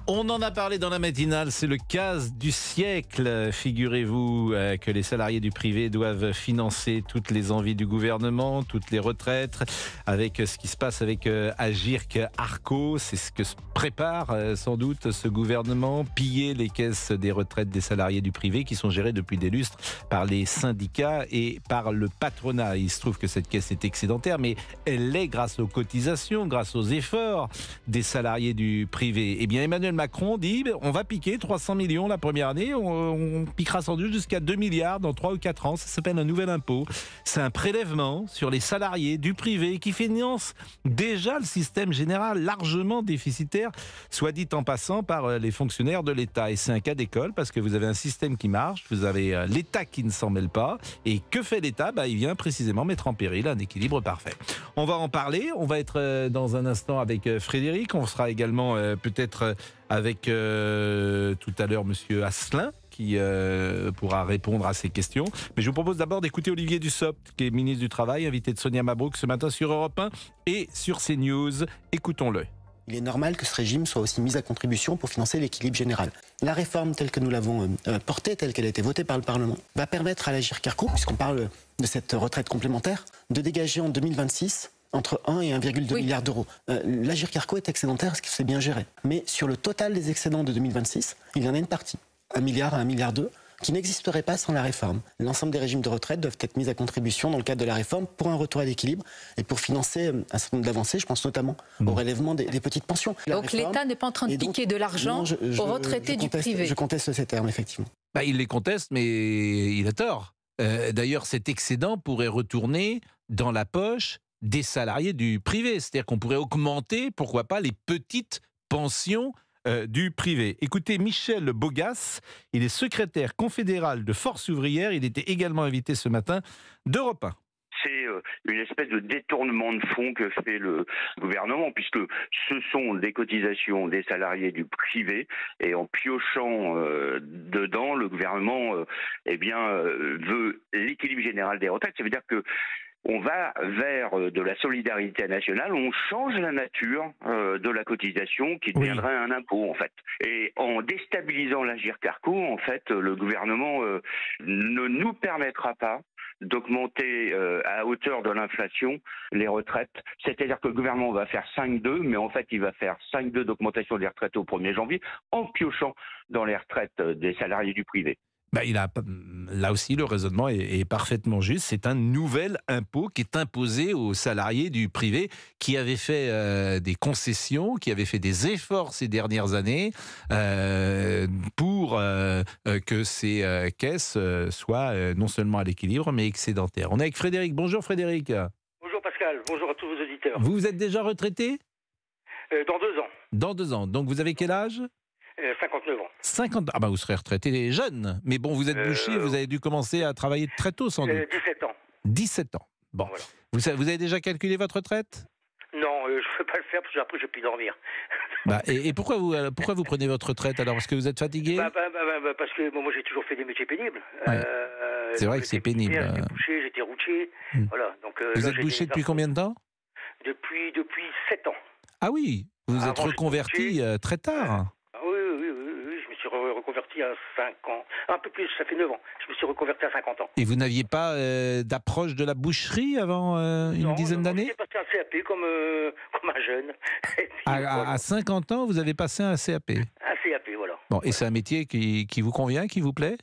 On en a parlé dans la matinale, c'est le cas du siècle. Figurez-vous que les salariés du privé doivent financer toutes les envies du gouvernement, toutes les retraites, avec ce qui se passe avec Agirc Arrco. C'est ce que se prépare sans doute ce gouvernement, piller les caisses des retraites des salariés du privé qui sont gérées depuis des lustres par les syndicats et par le patronat. Il se trouve que cette caisse est excédentaire, mais elle l'est grâce aux cotisations, grâce aux efforts des salariés du privé. Eh bien, Emmanuel Macron dit on va piquer 300 millions la première année, on piquera sans doute jusqu'à 2 milliards dans 3 ou 4 ans. Ça s'appelle un nouvel impôt. C'est un prélèvement sur les salariés du privé qui finance déjà le système général largement déficitaire, soit dit en passant par les fonctionnaires de l'État. Et c'est un cas d'école parce que vous avez un système qui marche, vous avez l'État qui ne s'en mêle pas. Et que fait l'État ? Il vient précisément mettre en péril un équilibre parfait. On va en parler, on va être dans un instant avec Frédéric, on sera également peut-être avec tout à l'heure Monsieur Asselin qui pourra répondre à ces questions. Mais je vous propose d'abord d'écouter Olivier Dussopt, qui est ministre du Travail, invité de Sonia Mabrouk ce matin sur Europe 1 et sur CNews. Écoutons-le. Il est normal que ce régime soit aussi mis à contribution pour financer l'équilibre général. La réforme telle que nous l'avons portée, telle qu'elle a été votée par le Parlement, va permettre à l'Agirc Arrco, puisqu'on parle de cette retraite complémentaire, de dégager en 2026 entre 1 et 1,2 milliard d'euros. L'Agirc Arrco est excédentaire parce que c'est bien géré. Mais sur le total des excédents de 2026, il y en a une partie, 1 milliard à 1,2 milliard, qui n'existerait pas sans la réforme. L'ensemble des régimes de retraite doivent être mis à contribution dans le cadre de la réforme pour un retour à l'équilibre et pour financer un certain nombre d'avancées, je pense notamment au relèvement des petites pensions. Donc l'État n'est pas en train de piquer de l'argent aux retraités du privé. Je conteste ces termes, effectivement. Il les conteste, mais il a tort. D'ailleurs, cet excédent pourrait retourner dans la poche des salariés du privé. C'est-à-dire qu'on pourrait augmenter, pourquoi pas, les petites pensions du privé. Écoutez, Michel Bogas, il est secrétaire confédéral de Force ouvrière. Il était également invité ce matin d'Europe 1. C'est une espèce de détournement de fonds que fait le gouvernement, puisque ce sont des cotisations des salariés du privé, et en piochant dedans, le gouvernement veut l'équilibre général des retraites. Ça veut dire que on va vers de la solidarité nationale, on change la nature de la cotisation qui deviendrait un impôt en fait. Et en déstabilisant l'Agirc Arrco, en fait, le gouvernement ne nous permettra pas d'augmenter à hauteur de l'inflation les retraites. C'est-à-dire que le gouvernement va faire 5,2, mais en fait il va faire 5,2 d'augmentation des retraites au 1er janvier en piochant dans les retraites des salariés du privé. Là aussi, le raisonnement est parfaitement juste. C'est un nouvel impôt qui est imposé aux salariés du privé qui avaient fait des concessions, qui avaient fait des efforts ces dernières années pour que ces caisses soient non seulement à l'équilibre, mais excédentaires. On est avec Frédéric. Bonjour Frédéric. Bonjour Pascal, bonjour à tous vos auditeurs. Vous êtes déjà retraité ? Dans 2 ans. Dans 2 ans. Donc vous avez quel âge ? 59 ans. 50 ans. Vous serez retraité jeune. Mais bon, vous êtes boucher, vous avez dû commencer à travailler très tôt, sans doute. 17 ans. 17 ans. Bon. Voilà. Vous avez déjà calculé votre retraite ? Non, je ne peux pas le faire parce qu'après je ne peux plus dormir. Et pourquoi vous prenez votre retraite alors ? Parce que vous êtes fatigué ? Parce que moi j'ai toujours fait des métiers pénibles. Ouais. C'est vrai que c'est pénible. J'étais boucher, j'étais routier. Voilà, donc, vous êtes boucher depuis combien de temps ? Depuis 7 ans. Ah oui, vous êtes reconverti très tard. Oui, je me suis reconverti à 5 ans. Un peu plus, ça fait 9 ans. Je me suis reconverti à 50 ans. Et vous n'aviez pas d'approche de la boucherie avant une dizaine d'années ? J'ai passé un CAP comme un jeune. Puis, à 50 ans, vous avez passé un CAP ? Un CAP, voilà. Bon, et c'est un métier qui vous convient, qui vous plaît ?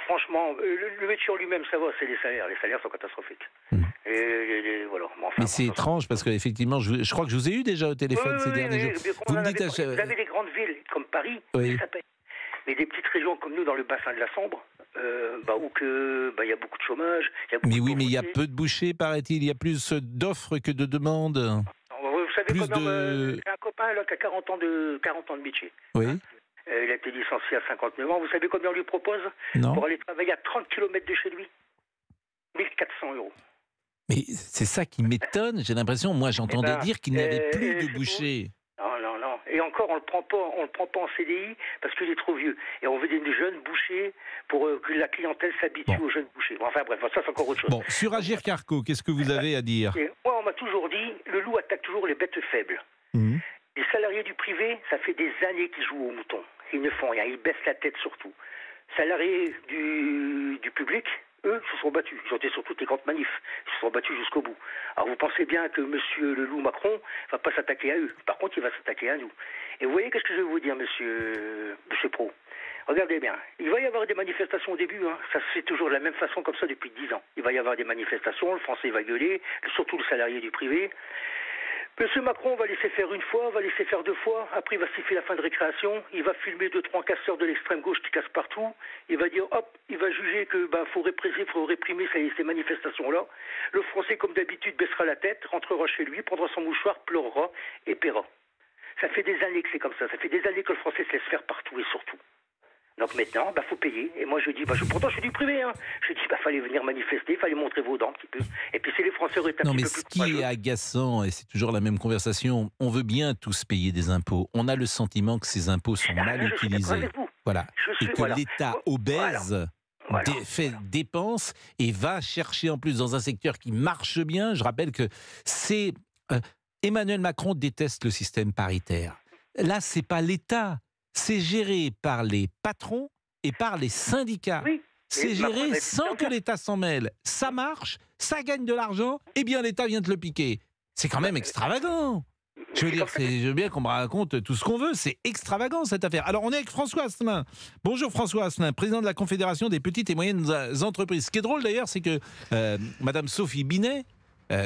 Franchement, le métier en lui-même, ça va, c'est les salaires. Les salaires sont catastrophiques. Voilà. Mais c'est étrange parce qu'effectivement, je crois que je vous ai eu déjà au téléphone ces derniers jours. Vous avez des grandes villes comme Paris, ça paye. Mais des petites régions comme nous, dans le bassin de la Sambre, où il y a beaucoup de chômage. Mais il y a peu de bouchers, paraît-il. Il y a plus d'offres que de demandes. Vous savez, j'ai un copain là, qui a 40 ans de métier. Oui. Il a été licencié à 59 ans. Vous savez combien on lui propose ? Non. Pour aller travailler à 30 km de chez lui ? 1 400 €. Mais c'est ça qui m'étonne. J'ai l'impression, moi j'entendais dire qu'il n'y avait plus de bouchers. Non. Et encore, on le prend pas en CDI parce qu'il est trop vieux. Et on veut des jeunes bouchers pour que la clientèle s'habitue aux jeunes bouchers. Enfin bref, ça c'est encore autre chose. Bon, sur Agirc Arrco, qu'est-ce que vous avez à dire ? Moi, on m'a toujours dit, le loup attaque toujours les bêtes faibles. Les salariés du privé, ça fait des années qu'ils jouent au mouton. Ils ne font rien, ils baissent la tête surtout. Salariés du public, eux, se sont battus. Ils ont été sur toutes les grandes manifs. Ils se sont battus jusqu'au bout. Alors vous pensez bien que monsieur le loup Macron va pas s'attaquer à eux. Par contre, il va s'attaquer à nous. Et vous voyez, qu'est-ce que je vais vous dire, monsieur Pro? Regardez bien, il va y avoir des manifestations au début, hein. Ça se fait toujours de la même façon comme ça depuis 10 ans. Il va y avoir des manifestations, le français va gueuler, surtout le salarié du privé. Monsieur Macron va laisser faire une fois, va laisser faire 2 fois, après il va siffler la fin de récréation, il va filmer 2-3 casseurs de l'extrême gauche qui cassent partout, il va dire hop, il va juger que faut réprimer ces manifestations-là. Le français, comme d'habitude, baissera la tête, rentrera chez lui, prendra son mouchoir, pleurera et paiera. Ça fait des années que c'est comme ça fait des années que le français se laisse faire partout et surtout. Donc maintenant, faut payer. Et moi je dis, pourtant je suis du privé, hein. Je dis, fallait venir manifester, fallait montrer vos dents un petit peu. Et puis si les Français auraient été un petit peu plus... Non, mais ce qui est agaçant, et c'est toujours la même conversation, on veut bien tous payer des impôts. On a le sentiment que ces impôts sont mal utilisés. Voilà. Et que l'État obèse... Voilà. Dépense et va chercher en plus dans un secteur qui marche bien. Je rappelle que c'est... Emmanuel Macron déteste le système paritaire. Là, c'est pas l'État. C'est géré par les patrons et par les syndicats. Oui, c'est géré sans que l'État s'en mêle. Ça marche, ça gagne de l'argent, et bien l'État vient de le piquer. C'est quand même extravagant. Je veux bien qu'on me raconte tout ce qu'on veut, c'est extravagant cette affaire. Alors on est avec François Asselin. Bonjour François Asselin, président de la Confédération des petites et moyennes entreprises. Ce qui est drôle d'ailleurs, c'est que Madame Sophie Binet,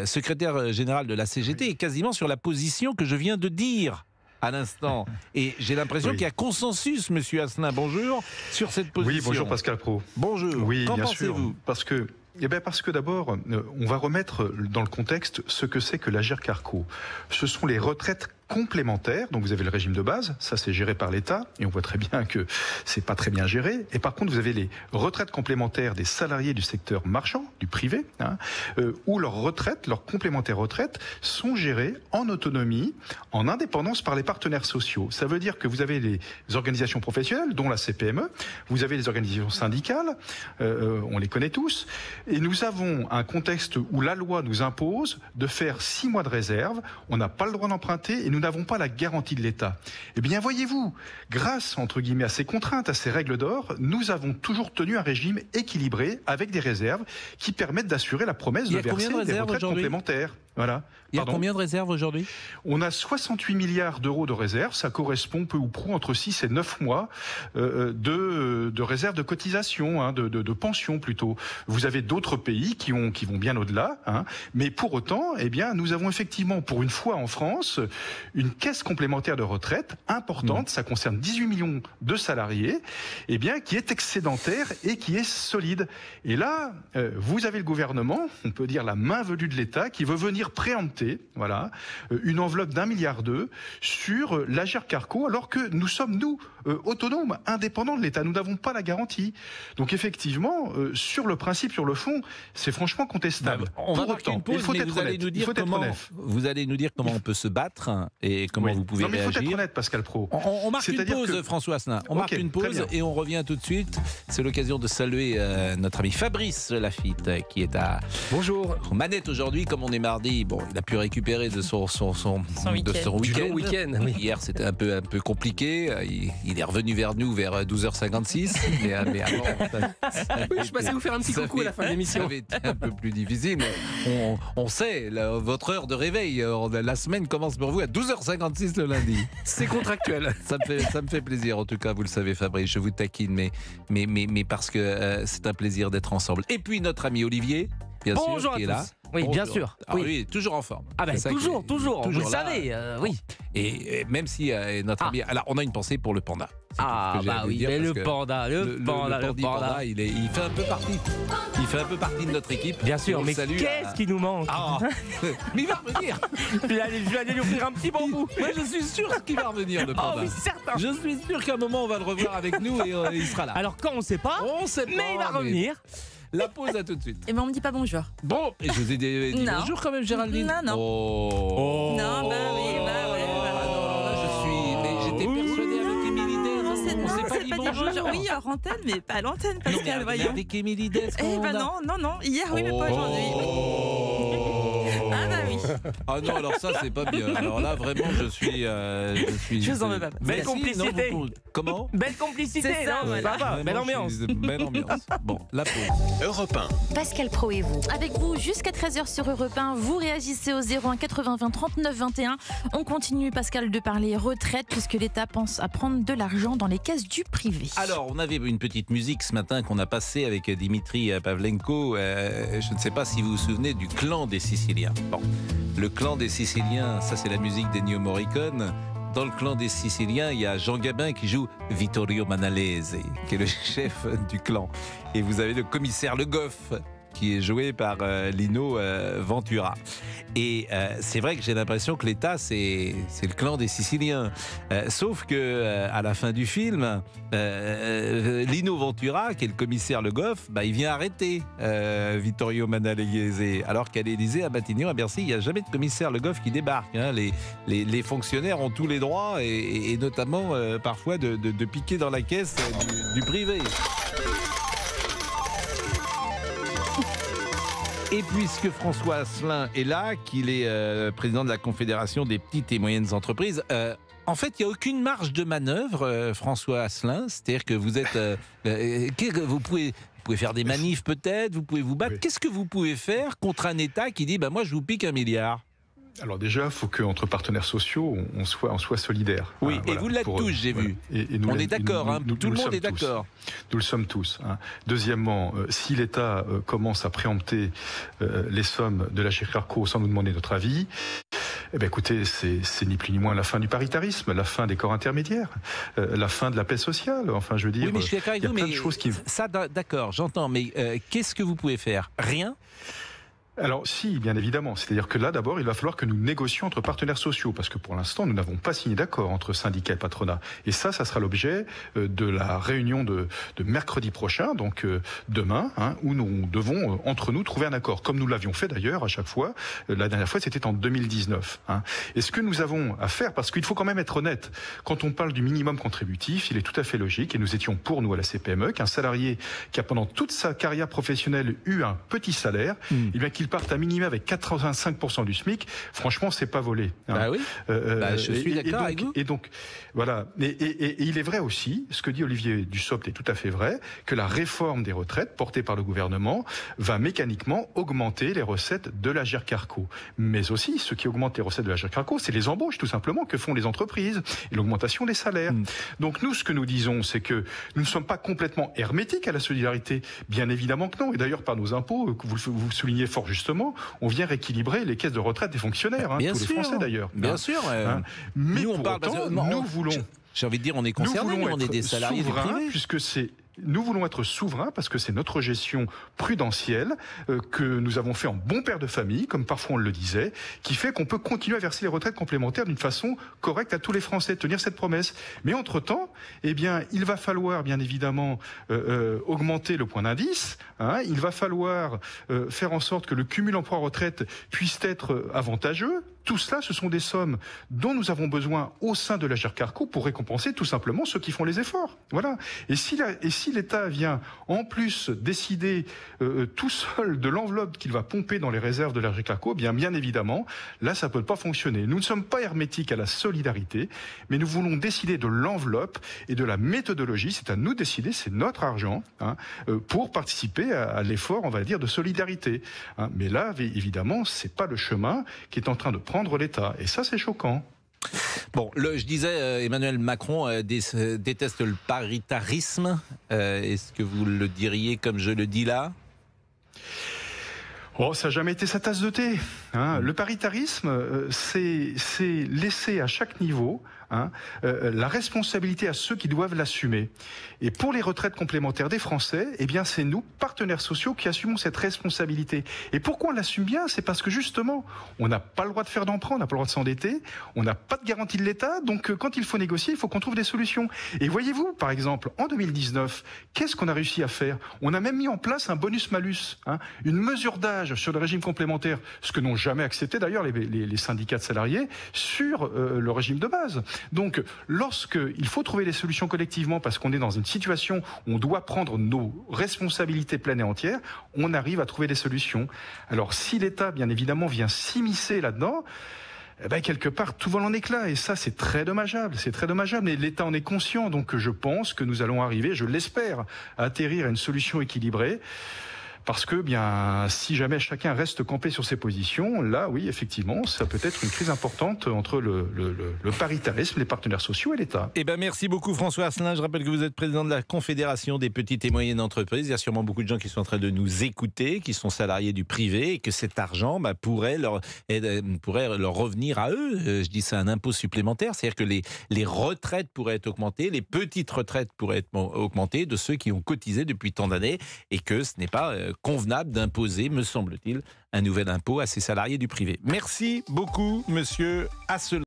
secrétaire générale de la CGT, est quasiment sur la position que je viens de dire à l'instant. Et j'ai l'impression qu'il y a consensus, monsieur Asselin, bonjour, sur cette position. Oui, bonjour Pascal Pro. Bonjour. Oui, qu'en bien pensez-vous ? sûr. Parce que d'abord, on va remettre dans le contexte ce que c'est que l'Agirc-Arrco. Ce sont les retraites complémentaires. Donc vous avez le régime de base, ça c'est géré par l'État, et on voit très bien que c'est pas très bien géré. Et par contre, vous avez les retraites complémentaires des salariés du secteur marchand, du privé, où leurs retraites, leurs complémentaires retraites, sont gérées en autonomie, en indépendance par les partenaires sociaux. Ça veut dire que vous avez les organisations professionnelles, dont la CPME, vous avez les organisations syndicales, on les connaît tous, et nous avons un contexte où la loi nous impose de faire 6 mois de réserve, on n'a pas le droit d'emprunter, et nous n'avons pas la garantie de l'État. Eh bien, voyez-vous, grâce, entre guillemets, à ces contraintes, à ces règles d'or, nous avons toujours tenu un régime équilibré avec des réserves qui permettent d'assurer la promesse de verser des retraites complémentaires. Voilà. Il y a combien de réserves aujourd'hui ? On a 68 milliards d'euros de réserves. Ça correspond peu ou prou entre 6 et 9 mois de réserves de cotisation, de pension plutôt. Vous avez d'autres pays qui vont bien au-delà. Mais pour autant, eh bien, nous avons effectivement, pour une fois en France, une caisse complémentaire de retraite importante. Ça concerne 18 millions de salariés, eh bien, qui est excédentaire et qui est solide. Et là, vous avez le gouvernement, on peut dire la main velue de l'État, qui veut venir préempter, une enveloppe d'1,2 milliard sur l'Agirc-Arrco, alors que nous sommes, autonomes, indépendants de l'État. Nous n'avons pas la garantie. Donc effectivement, sur le principe, sur le fond, c'est franchement contestable. On va marquer une pause, mais vous allez nous dire comment on peut se battre et comment vous pouvez réagir. Il faut être honnête, Pascal Pro. On marque une pause, François Asselin. On marque une pause et on revient tout de suite. C'est l'occasion de saluer notre ami Fabrice Lafitte, qui est à manette aujourd'hui. Comme on est mardi, il a pu récupérer de son week-end. Oui. Hier, c'était un peu compliqué. Il est revenu vers nous vers 12h56. mais avant, je suis passé vous faire un petit coucou à la fin de l'émission. Ça avait été un peu plus difficile. Mais on sait, votre heure de réveil, la semaine commence pour vous à 12h56 le lundi. C'est contractuel. Ça me fait plaisir, en tout cas, vous le savez, Fabrice, je vous taquine, mais parce que c'est un plaisir d'être ensemble. Et puis notre ami Olivier, bien sûr, qui est là. Oui, bonjour. Bien sûr. Alors, lui, toujours en forme. Toujours. Vous le savez, oui. Et même si notre ami... Alors, on a une pensée pour le panda. Mais le panda, il fait un peu partie de notre équipe. Bien sûr, mais qu'est-ce qui nous manque? Mais il va revenir. Je vais aller lui offrir un petit bambou. Moi, je suis sûr qu'il va revenir, le panda. Oui, certain. Je suis sûr qu'à un moment, on va le revoir avec nous et il sera là. Alors, quand on ne sait pas, mais il va revenir. La pause, à tout de suite. Et on me dit pas bonjour. Bon, et je vous ai dit bonjour quand même, Géraldine. Non. Non, J'étais persuadé avec Émilie Dez. On s'est pas dit bonjour. Oui, hors antenne, mais pas à l'antenne, Pascal, voyons. Avec Émilie Dez. Non. Hier, oui, mais pas aujourd'hui. Ah oui. Ah non, alors ça, c'est pas bien. Alors là, vraiment, je suis. Je vous en veux pas. Belle complicité. Comment? Belle complicité, C'est ça, non, voilà. ça va, belle ambiance. Belle ambiance. Bon, la pause. Europe 1. Pascal Praud et vous. Avec vous jusqu'à 13h sur Europe 1, vous réagissez au 01 80 20 39 21. On continue, Pascal, de parler retraite puisque l'État pense à prendre de l'argent dans les caisses du privé. Alors, on avait une petite musique ce matin qu'on a passée avec Dimitri Pavlenko. Je ne sais pas si vous vous souvenez du clan des Siciliens. Bon, le clan des Siciliens, ça c'est la musique d'Ennio Morricone. Dans le clan des Siciliens, il y a Jean Gabin qui joue Vittorio Manalese, qui est le chef du clan. Et vous avez le commissaire Le Goff, qui est joué par Lino Ventura. Et c'est vrai que j'ai l'impression que l'État, c'est le clan des Siciliens. Sauf que à la fin du film, Lino Ventura, qui est le commissaire Le Goff, il vient arrêter Vittorio Manalese. Alors qu'à l'Élysée, à Matignon, à Bercy, il n'y a jamais de commissaire Le Goff qui débarque. Hein. Les fonctionnaires ont tous les droits, et notamment parfois de piquer dans la caisse du privé. Et puisque François Asselin est là, qu'il est président de la Confédération des petites et moyennes entreprises, en fait, il n'y a aucune marge de manœuvre, François Asselin. C'est-à-dire que vous êtes... vous pouvez faire des manifs peut-être, vous pouvez vous battre. Oui. Qu'est-ce que vous pouvez faire contre un État qui dit moi je vous pique 1 milliard ? Alors déjà, il faut qu'entre partenaires sociaux, on soit solidaires. Oui, et vous l'êtes tous, j'ai vu. Et on est d'accord, tout le monde est d'accord. Nous le sommes tous. Hein. Deuxièmement, si l'État commence à préempter les sommes de la Girc-Carco sans nous demander notre avis, eh bien, écoutez, c'est ni plus ni moins la fin du paritarisme, la fin des corps intermédiaires, la fin de la paix sociale. Enfin, je veux dire, oui, mais je suis d'accord avec vous, plein de choses qui... Ça, d'accord, j'entends, mais qu'est-ce que vous pouvez faire ? Rien ? Alors si, bien évidemment. C'est-à-dire que là, d'abord, il va falloir que nous négocions entre partenaires sociaux, parce que pour l'instant, nous n'avons pas signé d'accord entre syndicats et patronat. Et ça sera l'objet de la réunion de mercredi prochain, donc demain, où nous devons, entre nous, trouver un accord, comme nous l'avions fait d'ailleurs à chaque fois. La dernière fois, c'était en 2019. Et ce que nous avons à faire, parce qu'il faut quand même être honnête, quand on parle du minimum contributif, il est tout à fait logique, et nous étions pour nous à la CPME, qu'un salarié qui a pendant toute sa carrière professionnelle eu un petit salaire, eh bien qu'il partent à minima avec 85% du SMIC, franchement, c'est pas volé. Bah oui. Je suis d'accord avec vous. Et donc, voilà. Et il est vrai aussi, ce que dit Olivier Dussopt est tout à fait vrai, que la réforme des retraites portée par le gouvernement va mécaniquement augmenter les recettes de la Girc-Carco. Mais aussi, ce qui augmente les recettes de la Girc-Carco, c'est les embauches, tout simplement, que font les entreprises et l'augmentation des salaires. Donc nous, ce que nous disons, c'est que nous ne sommes pas complètement hermétiques à la solidarité. Bien évidemment que non. Et d'ailleurs, par nos impôts, vous soulignez fort justement, on vient rééquilibrer les caisses de retraite des fonctionnaires, tous les Français d'ailleurs. Bien sûr. Mais nous, pour autant, nous voulons... J'ai envie de dire, on est concernés, on est des salariés du privé. Puisque nous voulons être souverains parce que c'est notre gestion prudentielle que nous avons fait en bon père de famille, comme parfois on le disait, qui fait qu'on peut continuer à verser les retraites complémentaires d'une façon correcte à tous les Français, tenir cette promesse. Mais entre-temps, il va falloir bien évidemment augmenter le point d'indice, il va falloir faire en sorte que le cumul emploi-retraite puisse être avantageux. Tout cela, ce sont des sommes dont nous avons besoin au sein de la Girc-Carco pour récompenser tout simplement ceux qui font les efforts. Voilà. Et si l'État vient en plus décider tout seul de l'enveloppe qu'il va pomper dans les réserves de la Girc-Carco, bien évidemment, là, ça peut pas fonctionner. Nous ne sommes pas hermétiques à la solidarité, mais nous voulons décider de l'enveloppe et de la méthodologie. C'est à nous de décider, c'est notre argent, pour participer à l'effort, on va dire, de solidarité. Mais là, évidemment, c'est pas le chemin qui est en train de prendre l'État. Et ça, c'est choquant. Bon, je disais, Emmanuel Macron déteste le paritarisme. Est-ce que vous le diriez comme je le dis là ? Oh, ça n'a jamais été sa tasse de thé. Le paritarisme, c'est laisser à chaque niveau la responsabilité à ceux qui doivent l'assumer. Et pour les retraites complémentaires des Français, c'est nous, partenaires sociaux, qui assumons cette responsabilité. Et pourquoi on l'assume bien ? C'est parce que justement, on n'a pas le droit de faire d'emprunt, on n'a pas le droit de s'endetter, on n'a pas de garantie de l'État, donc quand il faut négocier, il faut qu'on trouve des solutions. Et voyez-vous, par exemple, en 2019, qu'est-ce qu'on a réussi à faire ? On a même mis en place un bonus-malus, une mesure d'âge sur le régime complémentaire, ce que n'ont jamais accepté d'ailleurs les syndicats de salariés sur le régime de base. Donc, lorsqu'il faut trouver des solutions collectivement parce qu'on est dans une situation où on doit prendre nos responsabilités pleines et entières, on arrive à trouver des solutions. Alors, si l'État, bien évidemment, vient s'immiscer là-dedans, quelque part, tout vole en éclats. Et ça, c'est très dommageable. C'est très dommageable. Et l'État en est conscient. Donc, je pense que nous allons arriver, je l'espère, à atterrir à une solution équilibrée. Parce que, si jamais chacun reste campé sur ses positions, là, oui, effectivement, ça peut être une crise importante entre le paritarisme, les partenaires sociaux et l'État. Merci beaucoup, François Asselin. Je rappelle que vous êtes président de la Confédération des petites et moyennes entreprises. Il y a sûrement beaucoup de gens qui sont en train de nous écouter, qui sont salariés du privé, et que cet argent pourrait leur revenir à eux. Je dis ça, un impôt supplémentaire. C'est-à-dire que les retraites pourraient être augmentées, les petites retraites pourraient être augmentées de ceux qui ont cotisé depuis tant d'années, et que ce n'est pas convenable d'imposer, me semble-t-il, un nouvel impôt à ces salariés du privé. Merci beaucoup, monsieur Asselin.